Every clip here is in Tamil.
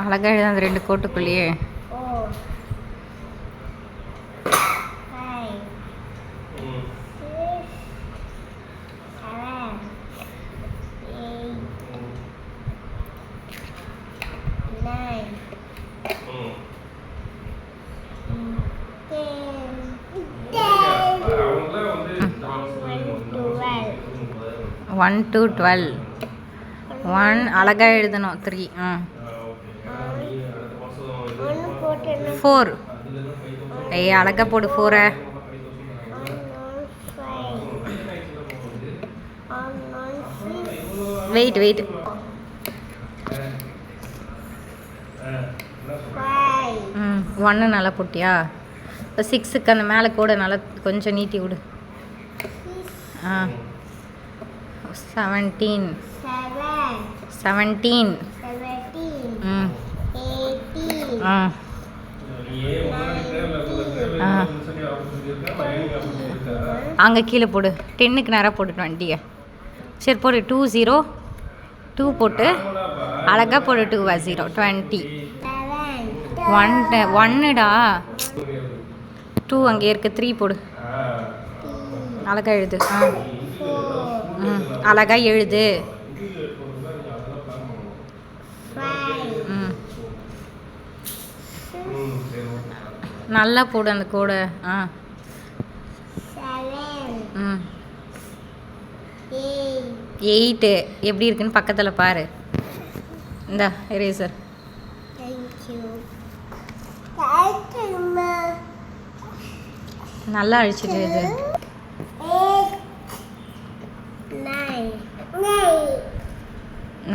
அழகாக எழுத அந்த 2 கோட்டுக்குள்ளேயே. One to 12. 1 அழகாக எழுதணும். 3 4 அழகாக போடு 4. வெயிட் 1 நல்லா போட்டியா? இப்போ 6க்கு அந்த மேலே கூட நல்லா கொஞ்சம் நீட்டி விடு. 17 18 அங்கே கீழே போடு. 10க்கு நேராக போட்டு 20. சரி போடு. 2 0 2 போட்டு அழகாக போடு. 2 0 20 1டா 2 அங்கே இருக்க. 3 போடு. அழகாக எழுது. அழகாக எழுது. நல்லா போடு அந்த கோடை. 8 எப்படி இருக்குன்னு பக்கத்தில் பாரு. இந்த எரேசர் நல்லா அழிச்சிட்டு இது.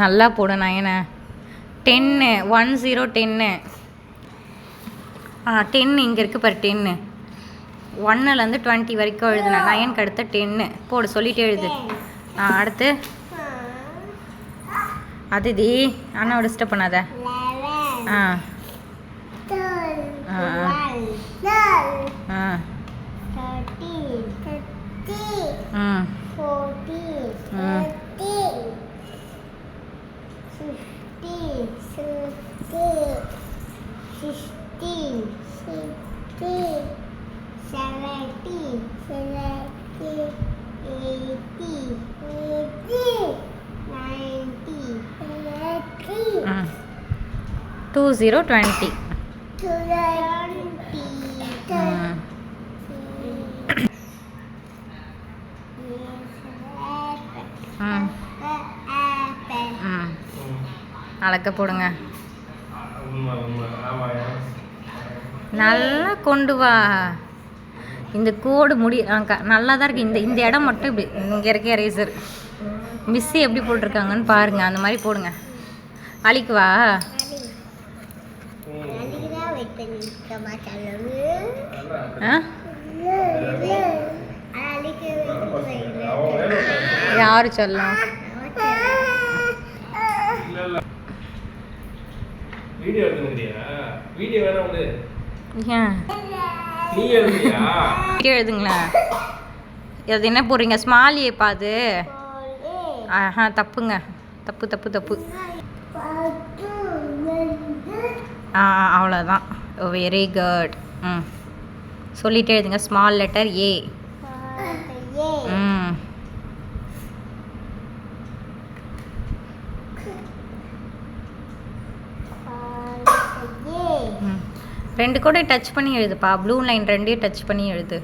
நல்லா போடு 9. 10 1 0 10. 10 இங்கே இருக்குது பாரு. 10 1லேருந்து 20 வரைக்கும் எழுதுனேன். 9க்கு அடுத்து 10 போடு. சொல்லிகிட்டே எழுது. அடுத்து அது தி அண்ணாவை டிஸ்டர்ப் பண்ணாத. 2 0 20. அழகாக போடுங்க. நல்லா கொண்டு வா. இந்த கோடு நல்லா தான் இருக்குது. இந்த இடம் மட்டும் இப்படி இங்கே இருக்க எரேசர் மிஸ்ஸு எப்படி போட்டிருக்காங்கன்னு பாருங்கள். அந்த மாதிரி போடுங்க. அழிக்குவா. யாரு சொல்லலாம்? எழுதுங்களா? அது என்ன போடுறீங்க? ஸ்மால் ஏப்பா அது. தப்புங்க. தப்பு. அவ்வளோதான். Very good. சொல்லிட்டே எழுதுங்க. Small letter A. ரெண்டு கூட டச் பண்ணி எழுதுப்பா. ப்ளூ லைன் 2 டச் பண்ணி எழுது.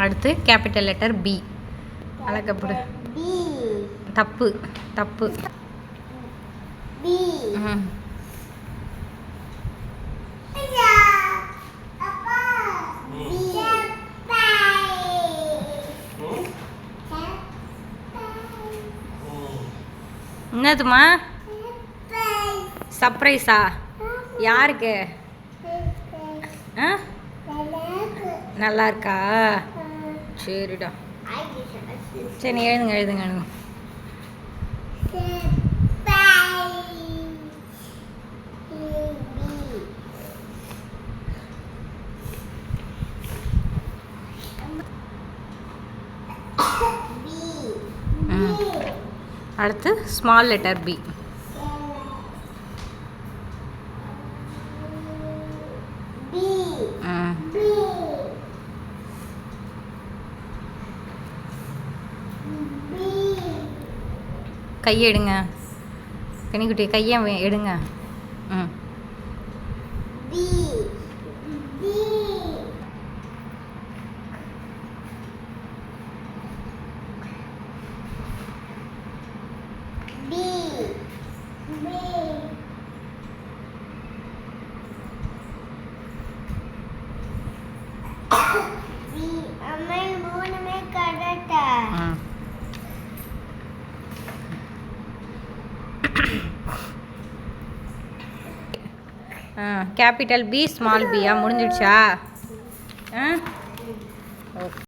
அடுத்து கேபிட்டல் லெட்டர் பி. அழகா போடு. தப்பு. என்னதுமா? சர்ப்ரைஸா? யாருக்கு? நல்லா இருக்கா? சரிடா. சரி எழுதுங்க. அடுத்து ஸ்மால் லெட்டர் பி. கையை எடுங்க கனிக்குட்டி, கையை எடுங்க. ம் கேபிட்டல் பி ஸ்மால் பியா முடிஞ்சிடுச்சா? ஓகே.